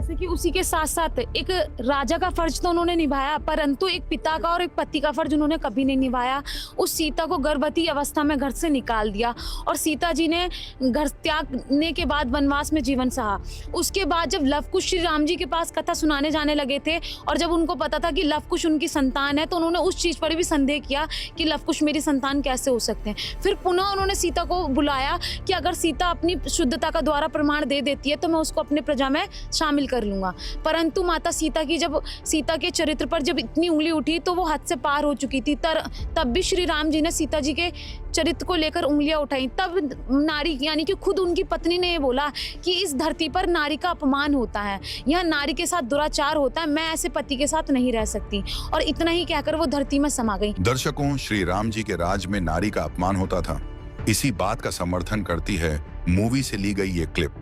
जैसे कि उसी के साथ साथ एक राजा का फर्ज तो उन्होंने निभाया, परंतु एक पिता का और एक पति का फर्ज उन्होंने कभी नहीं निभाया। उस सीता को गर्भवती अवस्था में घर से निकाल दिया और सीता जी ने घर त्यागने के बाद वनवास में जीवन सहा। उसके बाद जब लव कुश श्री राम जी के पास कथा सुनाने जाने लगे थे और जब उनको पता था कि लव कुश उनकी संतान है, तो उन्होंने उस चीज पर भी संदेह किया कि लव कुश मेरी संतान कैसे हो सकते हैं। फिर पुनः उन्होंने सीता को बुलाया कि अगर सीता अपनी शुद्धता का द्वारा प्रमाण दे देती है तो मैं उसको अपने प्रजा में शामिल कर लूंगा। परंतु माता सीता की जब सीता के चरित्र पर जब इतनी उंगली उठी तो वो हद से पार हो चुकी थी। तब भी श्री राम जी ने सीता जी के चरित्र को लेकर उंगलियां उठाई। तब नारी यानी कि खुद उनकी पत्नी ने ये बोला कि इस धरती पर नारी का अपमान होता है, यह नारी के साथ दुराचार होता है, मैं ऐसे पति के साथ नहीं रह सकती। और इतना ही कहकर वो धरती में समा गई। दर्शकों, श्री राम जी के राज में नारी का अपमान होता था, इसी बात का समर्थन करती है मूवी से ली गई ये क्लिप।